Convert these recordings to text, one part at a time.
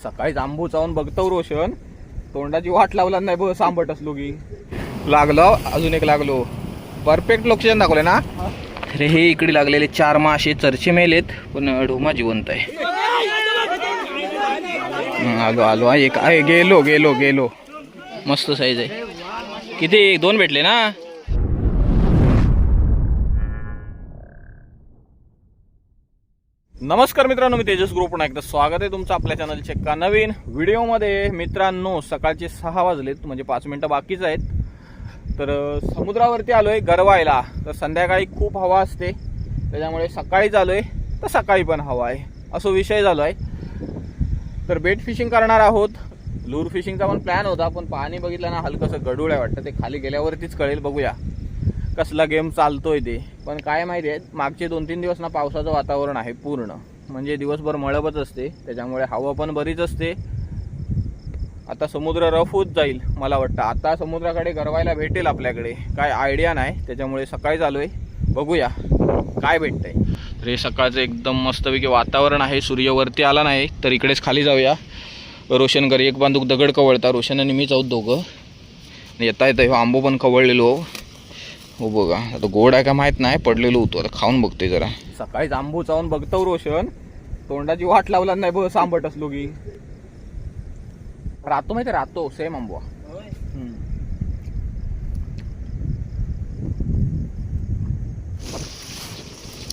सकाळी जांबू चावून बघतो रोशन, तोंडाची वाट लावला नाही बस आंबट असलो की लागलो. अजून एक लागलो. परफेक्ट लोकेशन दाखवले ना. अरे हे इकडे लागलेले 4 मासे चरचे मेलेत, पण ढोमा जिवंत आहे. आलो आलो एक आहे. गेलो गेलो गेलो. मस्त साईज आहे. किती 2 भेटले ना. नमस्कार मित्रांनो, मी तेजस ग्रुप पुन्हा एकदा स्वागत आहे तुमचं आपल्या चॅनलच्या एका नवीन व्हिडिओमध्ये. मित्रांनो, सकाळचे 6 वाजलेत, म्हणजे 5 मिनटं बाकीच आहेत. तर समुद्रावरती आलोय गरवायला. तर संध्याकाळी खूप हवा असते, त्याच्यामुळे सकाळीच आलोय. तर सकाळी पण हवा आहे, असं विषय झालो आहे. तर बेट फिशिंग करणार आहोत. लूर फिशिंगचा पण प्लॅन होता, पण पाणी बघितलं ना हलकंसं गडूळ आहे वाटतं. ते खाली गेल्यावरतीच कळेल. बघूया कसला गेम चालतोय ते. पण काय माहिती आहे, मागचे 2-3 दिवस ना पावसाचं वातावरण आहे पूर्ण. म्हणजे दिवसभर मळबच असते, त्याच्यामुळे हवा पण बरीच असते. आता समुद्र रफ होत जाईल मला वाटतं. आता समुद्राकडे गरवायला भेटेल आपल्याकडे, काय आयडिया नाही. त्याच्यामुळे सकाळी चालूय, बघूया काय भेटतंय. तर हे सकाळचं एकदम मस्तपैकी वातावरण आहे. सूर्यवरती आला नाही तर इकडेच खाली जाऊया. रोशन घरी एक बांधूक दगड कवळता. रोशन आणि मीच आहोत दोघं. येता येतं आंबो पण कवळलेलो. हो बघा, आता गोड आहे का माहीत नाही, पडलेलो होतो. आता खाऊन बघतोय जरा. सकाळी जांबू चावून बघतो रोशन, तोंडाची वाट लावला नाही बस आंबट असलो की. राहतो माहिती, राहतो सेम आंबो.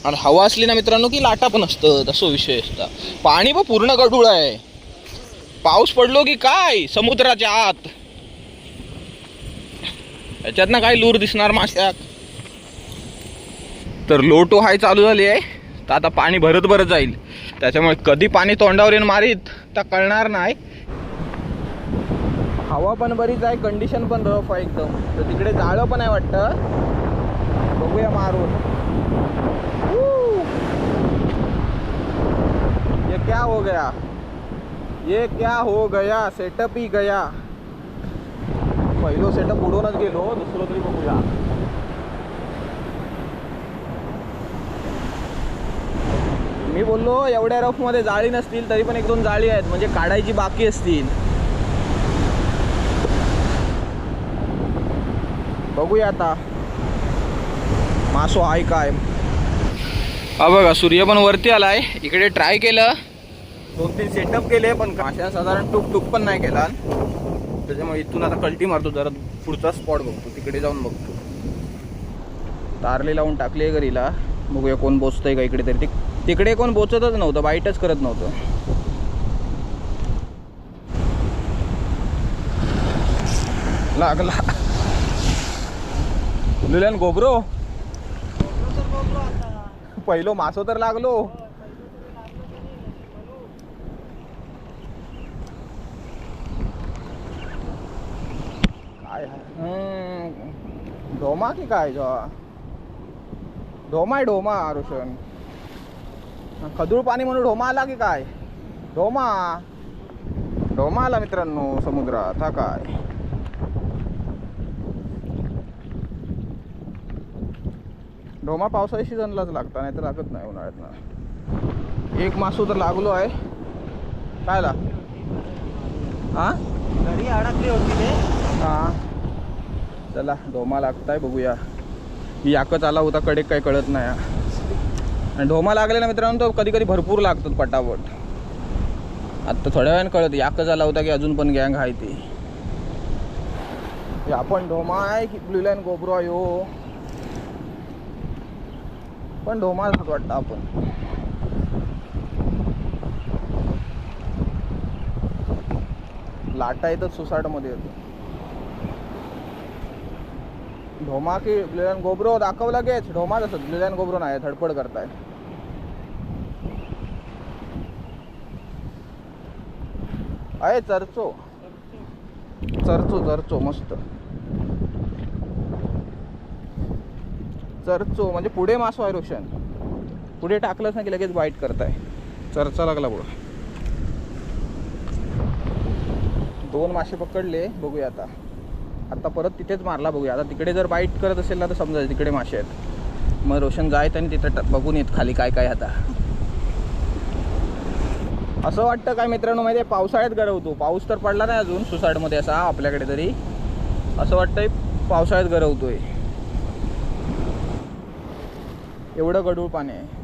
आणि हवा असली ना मित्रांनो की लाटा पण असतं, तसं विषय असता. पाणी पण पूर्ण गढूळ आहे. पाऊस पडलो की काय समुद्राच्या आत याच्यात ना काय लूर दिसणार माश्याक. तर लोटो हाय चालू झाली आहे. तर आता पाणी भरत भरत जाईल, त्याच्यामुळे कधी पाणी तोंडावर येऊन मारीत तर कळणार नाही. हवा पण बरीच आहे, कंडिशन पण रफ आहे एकदम. तर तिकडे जाळं पण आहे वाटतं, बघूया मारून. ये क्या हो गया, ये क्या हो गया, सेटअप ही गया. पहिलो सेटअप उडवूनच गेलो, दुसरं तरी बघूया. मी बोललो एवढ्या रफ मध्ये जाळी नसतील, तरी पण 1-2 जाळी आहेत, म्हणजे काढायची बाकी असतील. बघूया आता मासो आहे काय. हा बघा, सूर्य पण वरती आलाय. इकडे ट्राय केलं, 2-3 सेटअप केले, पण माशा साधारण टूक पण नाही केला. त्याच्यामुळे इथून आता कल्टी मारतो, जरा पुढचा स्पॉट बघतो, तिकडे जाऊन बघतो. तारली लावून टाकली आहे घरीला, बघूया कोण बोचतंय का इकडे. तरी तिकडे कोण बोचतच नव्हतं, बाईटच करत नव्हतं. लागला लुल्यान गोबरो. पहिलो मासो तर लागलो. काय ढोमा की काय? ढोमा आहे, ढोमा रोशन. खदूळ पाणी म्हणून ढोमा आला की काय? ढोमा ढोमा आला मित्रांनो समुद्रात. हा काय ढोमा पावसाळी सीझनलाच लागता, नाही तर लागत नाही उन्हाळ्यात ना. एक मासू तर लागलो आहे. काय ला हा घरी अडकली होती रे. हा चला, ढोमा लागताय, बघूया. ही याकच आला होता कडे, काय कळत नाही. आणि ढोमा लागले ना मित्रांनो, तो कधी कधी भरपूर लागतात पटापट. आता थोड्या वेळाने कळत याकच आला होता की अजून पण गँग आहे ती. आपण ढोमा आहे की ब्लू लाईन गोबरो आहे हो, पण ढोमाच वाटतं आपण. लाटा येतच सुसाटमध्ये येतो. ढोमा की ब्लू लाईन गोबरो दाखव लगेच. ढोमाच असत, ब्लू लाईन गोबरो नाही. धडपड करताय. आहे चरचो चरचो चरचो मस्त. चरचो म्हणजे पुढे मासो आहे रोशन. पुढे टाकलंच ना की लगेच बाईट करताय. चरचा लागला बघ. 2 मासे पकडले, बघूया आता. आता परत तिथेच मारला, बघूया आता. तिकडे जर बाईट करत असेल ना तर समजा तिकडे मासे आहेत. मग रोशन जायत आणि तिथे बघून येत खाली काय काय. आता असं वाटतं काय मित्रांनो माहिती आहे, पावसाळ्यात गरवतो. पाऊस तर पडला नाही अजून सुसाटमध्ये असा आपल्याकडे, तरी असं वाटतंय पावसाळ्यात गरवतोय. एवढं गढूळ पाणी आहे.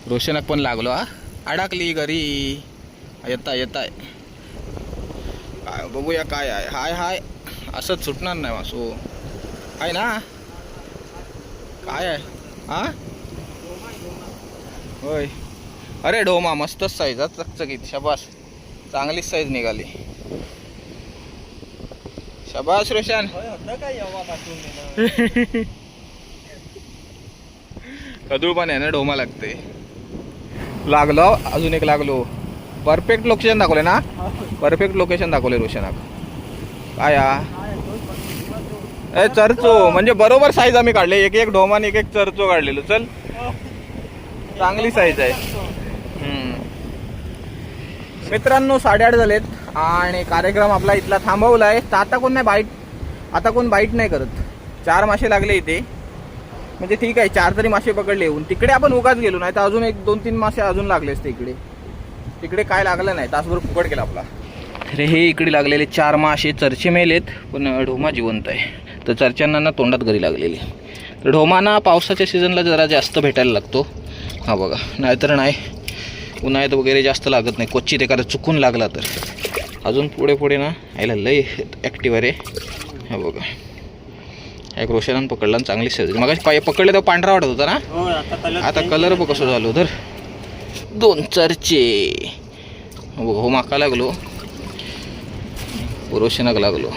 रोशनक पण लागलो हा, अडकली घरी. येताय काय बघूया काय आहे. हाय असंच सुटणार नाही मासू आहे ना. काय आहे हा? होय. अरे ढोमा मस्तच साईज हा, चकचकीत. शाबास, चांगलीच साईज निघाली. शाबास रोशन. गढूळ पाणी आहे ना, ढोमा लागते. लागलो, अजून एक लागलो. परफेक्ट लोकेशन दाखवले ना, परफेक्ट लोकेशन दाखवले रोशनाक. काय ए चरचो म्हणजे बरोबर साईज आम्ही काढले. एक ढोमाने एक चरचो काढलेलो. चल, चांगली साईज आहे. मित्रांनो 8:30 झालेत आणि कार्यक्रम आपला इथला थांबवला आहे. तर आता कोण बाईट नाही करत. 4 मासे लागले इथे, म्हणजे ठीक आहे, 4 तरी मासे पकडले येऊन. तिकडे आपण उगाच गेलो नाही तर अजून 1-2-3 मासे अजून लागले असते. तिकडे काय लागलं नाही, तासभर फुकट केला आपला. अरे हे इकडे लागलेले 4 मासे चरचे मेलेत, पण ढोमा जिवंत आहे. तर चरच्यांना ना तोंडात घरी लागलेली. तर ढोमाना पावसाच्या सीझनला जरा जास्त भेटायला लागतो. हा बघा, नाहीतर नाही, उन्हाळ्यात वगैरे जास्त लागत नाही. क्वचित एखादा चुकून लागला तर. अजून पुढे ना यायला लय ॲक्टिव्ह आहे. हा बघा, एक रोशनानं पकडला, चांगली साईज. मग पकडले तर पांढरा वाटत होता ना, आता कलर बघ कसं झालो. तर 2 चरचे. हो माका लागलो, रोशनाक लागलो.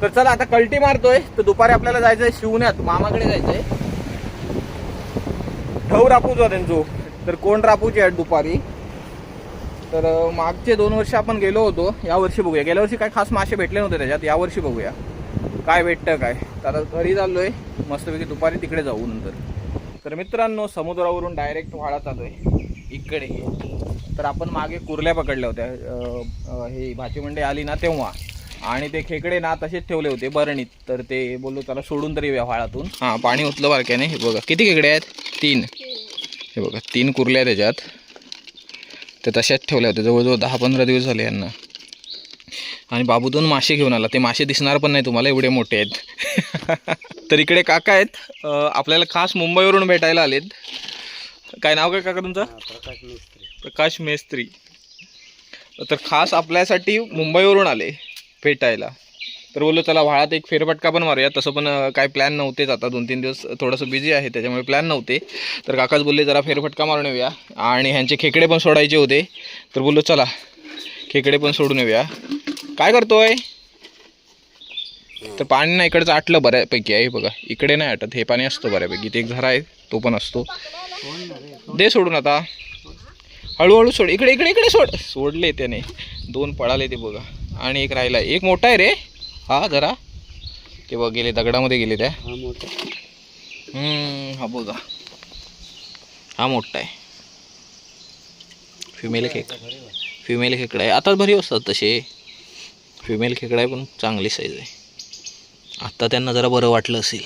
तर चला आता कल्टी मारतोय. तर दुपारी आपल्याला जायचंय शिवण्यात, मामाकडे जायचंय. ढव रापूच त्यांचो. तर कोण रापूचे आहेत दुपारी. तर मागचे 2 वर्ष आपण गेलो होतो. यावर्षी बघूया. गेल्या वर्षी काय खास मासे भेटले नव्हते त्याच्यात, यावर्षी बघूया काय भेटतं काय. तर आता घरी चाललोय मस्तपैकी, दुपारी तिकडे जाऊ नंतर. तर मित्रांनो समुद्रावरून डायरेक्ट व्हाळा चालू आहे इकडे. तर आपण मागे कुर्ल्या पकडल्या होत्या, हे भाचीमंडी आली ना तेव्हा, आणि ते खेकडे ना तसेच ठेवले होते बरणीत. तर ते बोललो त्याला सोडून तरी येऊया व्हाळातून. हां, पाणी उतलं बारक्याने. हे बघा किती खेकडे आहेत, 3. हे बघा 3 कुर्ल्या त्याच्यात. ते तशाच ठेवल्या होत्या जवळजवळ 10-15 दिवस झाले यांना. आणि बाबूतून मासे घेऊन आला. ते मासे दिसणार पण नाही तुम्हाला, एवढे मोठे आहेत. तर इकडे काका आहेत, आपल्याला खास मुंबईवरून भेटायला आलेत. काय नाव काय काका तुमचं? प्रकाश मेस्त्री. तर खास आपल्यासाठी मुंबईवरून आले भेटायला. तर बोललो चला व्हाळात एक फेरफटका पण मारूया. तसं पण काय प्लॅन नव्हतेच, आता 2-3 दिवस थोडंसं बिझी आहे त्याच्यामुळे प्लॅन नव्हते. तर काकाच बोलले जरा फेरफटका मारून येऊया, आणि ह्यांचे खेकडे पण सोडायचे होते. तर बोललो चला खेकडे पण सोडून येऊया. काय करतोय? तर पाणी ना इकडचं आटलं बऱ्यापैकी आहे. बघा इकडे नाही आटत, हे पाणी असतं बऱ्यापैकी. ते एक झरा आहे तो पण असतो. दे सोडून आता, हळूहळू सोड. इकडे सोडले त्याने. 2 पळाले ते बघा, आणि एक राहिला. एक मोठा आहे रे हा जरा. ते बघ गेले दगडामध्ये गेले त्या. हा बघा, हा मोठा आहे. फिमेल खेकडा आहे. आताच भरी असतात तसे फिमेल खेकडा आहे, पण चांगली साईज आहे. आत्ता त्यांना जरा बरं वाटलं असेल.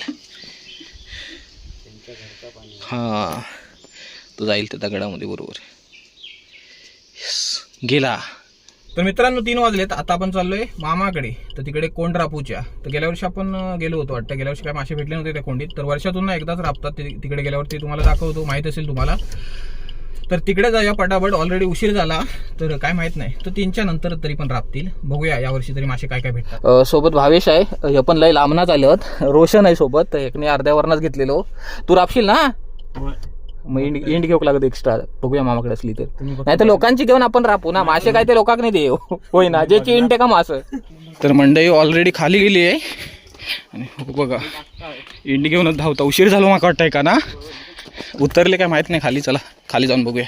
हां, तो जाईल त्या दगडामध्ये बरोबर. गेला. तर मित्रांनो 3 वाजलेत. आता आपण चाललोय मामाकडे. तर तिकडे कोंड रापूच्या. तर गेल्या वर्षी आपण गेलो होतो वाटतं. गेल्या वर्षी काय मासे भेटले नव्हते त्या कोंडीत. तर वर्षातून ना एकदाच राबतात तिकडे गेल्यावरती. तुम्हाला दाखवतो, माहीत असेल तुम्हाला. तर तिकडे जाऊया पटापट. ऑलरेडी उशीर झाला, तर काय माहित नाही. तर 3च्या नंतर तरी पण राबतील. बघूया यावर्षी तरी मासे काय काय भेटतात. सोबत भावेश आहे, हे पण लय लांबनाच आलेत. रोशन आहे सोबत, एकने अर्ध्यावरनच घेतलेलो. तू राबशील ना? मग इंड घेऊ लागत एक्स्ट्रा. बघूया मामाकडे असली तर. नाही तर लोकांची घेऊन आपण रापू ना. मासे काय ते लोकांक नाही देऊ, होय ना, ज्याची इंड का मास. तर मंडई ऑलरेडी खाली गेली आहे. आणि बघा इंड घेऊनच धावता. उशीर झालो माका वाटतंय का ना. उतरले काय माहित नाही खाली. चला खाली जाऊन बघूया.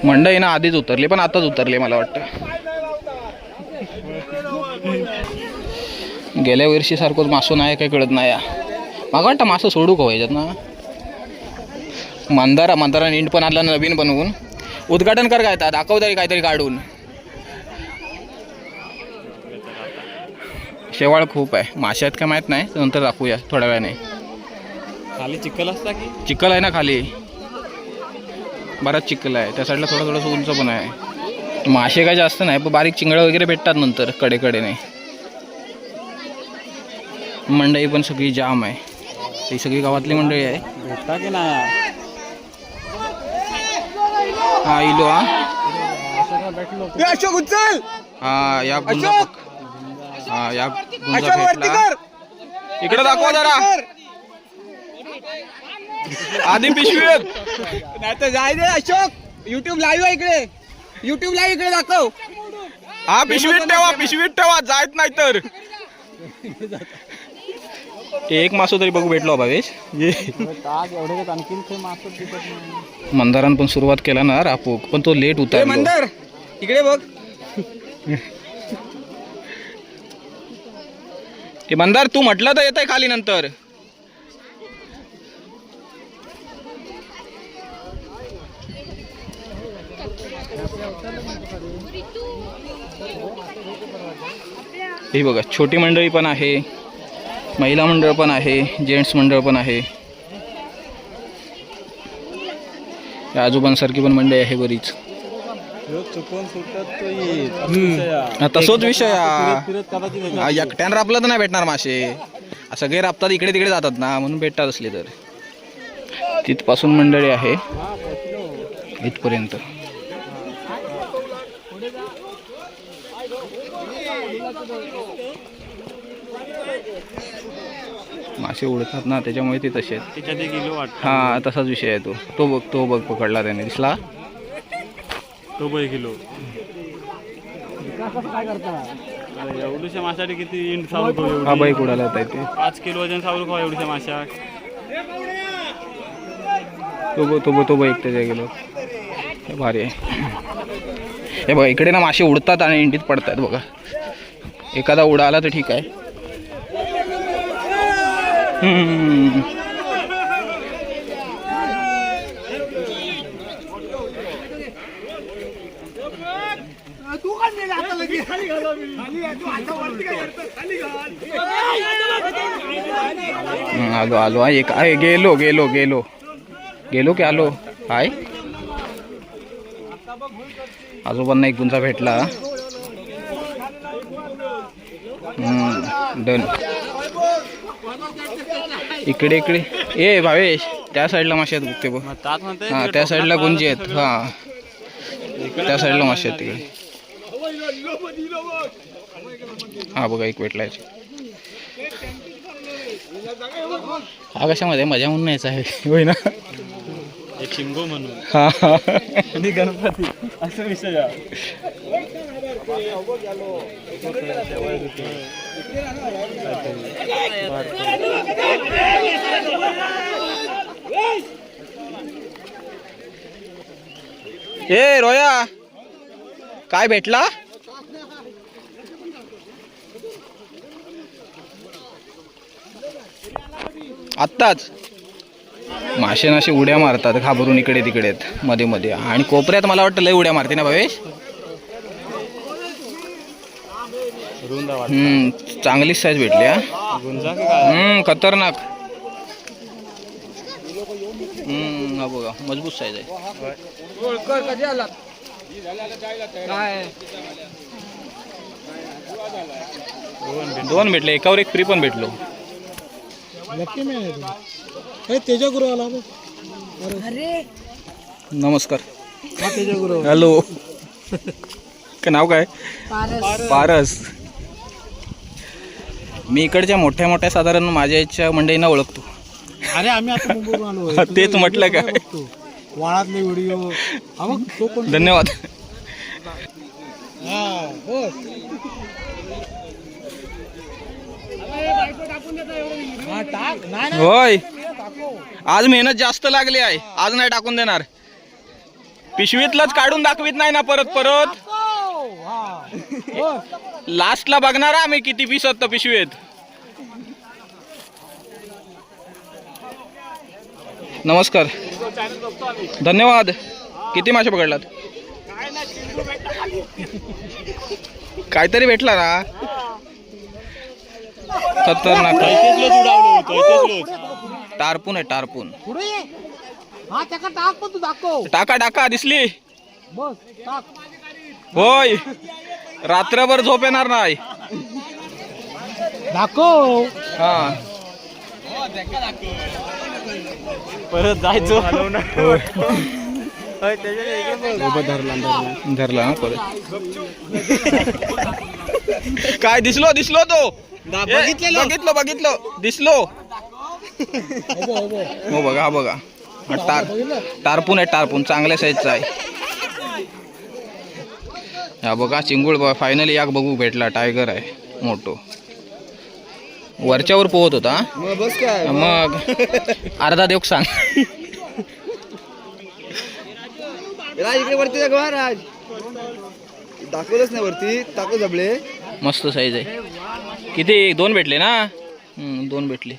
मंडई ना आधीच उतरले, पण आताच उतरले मला वाटतं. गेल्या वर्षी सारखंच मासो नाही काय कळत नाही. मागा वाटतं मासं सोडू का व्हायच्यात ना. मंदारा इंड पण आणला नवीन बनवून. उद्घाटन कर काय दाखव तरी काहीतरी काढून. शेवाळ खूप आहे. माश्यात काय माहित नाही, नंतर दाखवूया थोड्या वेळाने. खाली चिखल असता की? चिखल आहे ना खाली. बराच चिखल आहे. त्या साईडला थोडंसं उंच पण आहे. मासे काय जास्त नाही, पण बारीक चिंगळं वगैरे भेटतात नंतर कडेकडेने. मंडई पण सगळी जाम आहे. ही सगळी गावातली मंडळी आहे. भेटता की नाही हा इलो हा अशोक उचल. हा या गुंजा हा या गुंजा भेटला. इकडे दाखवा जरा आधी पिशवीत. नाही तर जाय दे अशोक. युट्यूब लाईव्ह आहे इकडे. युट्यूब लाईव्ह इकडे दाखव. हा पिशवीत ठेवा जायत नाही तर. एक मासो तरी बघू भेटलो भावेश. मंदारान पण सुरुवात केला ना रापूक, पण तो लेट उतरला. मंदार इकडे बघ. ते मंदार तू म्हटलं तर येतंय खाली नंतर. हे बघा छोटी मंडळी पण आहे, महिला मंडळ पण आहे, जेंट्स मंडळ पण आहे. या आजोबांसारखी पण मंडळी आहे बरीच. तसोच विषय एकट्यानं रापलं तर नाही भेटणार मासे. सगळे रापतात इकडे तिकडे जातात ना, म्हणून भेटतात असले तर. तिथपासून मंडळी आहे इथपर्यंत. मासे उडतात ना त्याच्यामुळे ते तसे आहेत. हा तसाच विषय आहे तो. तो बघ पकडला त्याने, दिसला तो बघ किलो. एवढ्याशा माशासाठी किती इंड सावरू. हा बाईक उडाला होता इथे. 5 किलो वजन सावरू खावा एवढ्याशा माशा. तो बाईक त्याच्या गेलो. भारी आहे. हे बघा इकडे ना मासे उडतात आणि इंडीत पडतात बघा. एखादा उडाला तर ठीक आहे. आलो एक आहे. गेलो की आलो. हाय आजोबांना एक गुंजा भेटला. डन. इकडे ए भावेश त्या साईडला मासे आहेत बघते बघ. हा त्या साईडला गुंजी आहेत. हा त्या साईडला मासे आहेत तिकडे. हा बघा एक भेटलाय. हा कशामध्ये मजा म्हणून यायचा आहे होय ना. एक शिंगो म्हणून. हा आणि गणपती असं विषय. ए रोया काय भेटला. आत्ताच मासे नाशे उड्या मारतात घाबरून इकडे तिकडे मध्ये मध्ये. आणि कोपऱ्यात मला वाटतं लय उड्या मारते ना भावेश. चांगलीच साईज भेटली हा. खतरनाक. हा बघा मजबूत साईज आहे. दोन भेटले, एकावर एक फ्री पण भेटलो. नमस्कार. हॅलो का नाव काय. पारस. मी इकडच्या मोठ्या मोठ्या साधारण माझ्या इच्छा मंडळींना ओळखतो. अरे आम्ही आता मुंबईवरून आलो. तेच म्हटलं काय. वाळातले व्हिडिओ. धन्यवाद. होय आज मेहनत जास्त लागली आहे. आज नाही टाकून देणार. पिशवीतलंच काढून दाखवित नाही ना परत. लास्टला बघणार आम्ही किती पीस होतं पिशवीत. नमस्कार. धन्यवाद. किती मासे पकडलात. काहीतरी भेटला ना. खतरनाक. टारपून आहे टारपून. हा त्याका टाक पण तू दाखव. टाका टाका दिसली. बस टाक. होय रात्रभर झोप येणार नाही. दाखव. हा परत जायचो. धरला ना परत. काय दिसलो दिसलो तो. बघितलं बघितलं दिसलो. हो बघा हा बघा टारपून आहे. टारपून चांगल्या साईजचा आहे. हा बघा चिंगूळ बघा फायनली याक बघू भेटला. टायगर आहे मोठो. वरच्यावर पोहत होता. बस काय मग अर्धा देऊ सांग. राज इकडे वरती दाखवा. राज दाखवलंच नाही वरती. टाकू जबले. मस्त साईज आहे. किती 2 भेटले ना. 2 भेटले.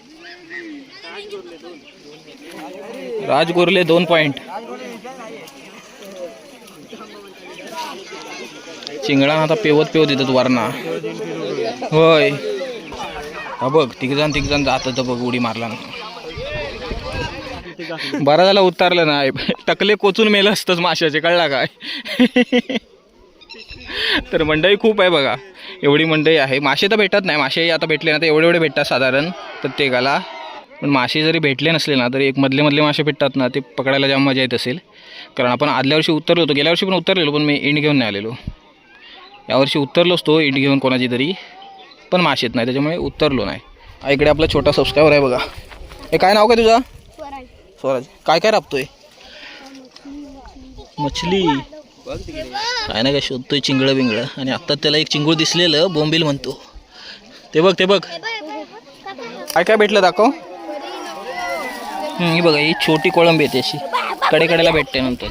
राजगुरले 2 पॉइंट. चिंगळा आता पेवत येतात वरना. होय हा बघ तिघजण जात होतं बघ. उडी मारला ना. बरं झालं उतरलं नाही. टकले कोचून मेलं असतंच माशाचे. कळला काय. तर मंडई खूप आहे बघा. एवढी मंडई आहे. मासे तर भेटत नाही. मासे आता भेटले ना तर एवढे भेटतात साधारण प्रत्येकाला. पण मासे जरी भेटले नसले ना तरी एक मधले मासे भेटतात ना ते पकडायला जाम मजा येत असेल. कारण आपण आदल्या वर्षी उतरलो होतो. गेल्या वर्षी पण उतरलेलो पण मी इंड घेऊन नाही आलेलो. यावर्षी उतरलोच तो इंड घेऊन कोणाची तरी. पण मासे येत नाही त्याच्यामुळे उतरलो नाही. इकडे आपला छोटा सबस्क्रायबर आहे बघा. हे काय नाव काय तुझं. स्वराज. काय काय राबतोय. मछली काय नाही काय शोधतोय. चिंगळं बिंगळं. आणि आत्ता त्याला एक चिंगूळ दिसलेलं बोंबील म्हणतो. ते बघ काय काय भेटलं दाखव. ही बघा ही छोटी कोळंबी येते अशी. कडेकडेला भेटते नंतर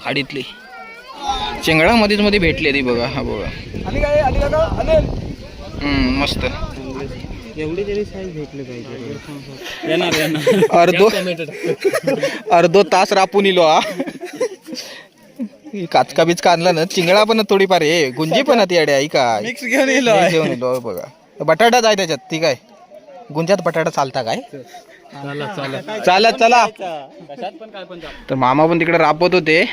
हाडीतली. चिंगळा मध्ये भेटली ती बघा. हा बघा मस्त. एवढी तरी साईज भेटली पाहिजे. अर्धो तास रापून इलो. हा काचका बिचका आणला ना. चिंगळा पण थोडीफार आहे. गुंजी पण ती अडे. काय मिक्स घेऊन येलो बघा. बटाटा जाय त्याच्यात. ती काय गुंजात बटाटा चालता काय. चालत चला. तर मामा पण तिकडे राबत होते.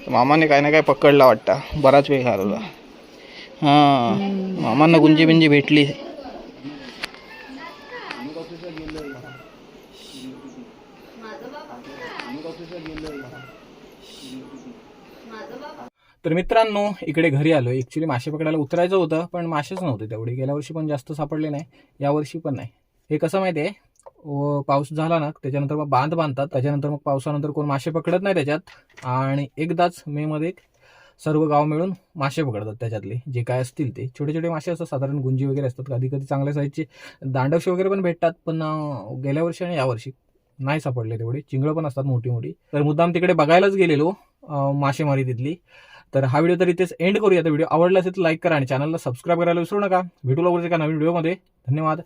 मामाने काय ना काय पकडला वाटतं. बराच वेळ घालवला. हा मामांना गुंजी बिंजी भेटली. तर मित्रांनो इकडे घरी आलो. ॲक्च्युली मासे पकडायला उतरायचं होतं पण मासेच नव्हते तेवढे. गेल्या वर्षी पण जास्त सापडले नाही. यावर्षी पण नाही. हे कसं माहिती आहे. पाऊस झाला ना त्याच्यानंतर मग बांध बांधतात. त्याच्यानंतर मग पावसानंतर कोण मासे पकडत नाही त्याच्यात. आणि एकदाच मेमध्ये सर्व गाव मिळून मासे पकडतात. त्याच्यातले जे काय असतील ते छोटे छोटे मासे असतात. साधारण गुंजी वगैरे असतात. कधी कधी चांगल्या साईजचे दांडवशे वगैरे पण भेटतात. पण गेल्या वर्षी आणि यावर्षी नाही सापडले तेवढे. चिंगळं पण असतात मोठी मोठी. तर मुद्दाम तिकडे बघायलाच गेलेलो मासेमारी तिथली. तर हा व्हिडिओ तर इथेच एंड करूया. तर व्हिडिओ आवडला असेल तर लाईक करा आणि चॅनलला सबस्क्राईब करायला विसरू नका. भेटू लवकरच एका नवीन व्हिडिओमध्ये. धन्यवाद.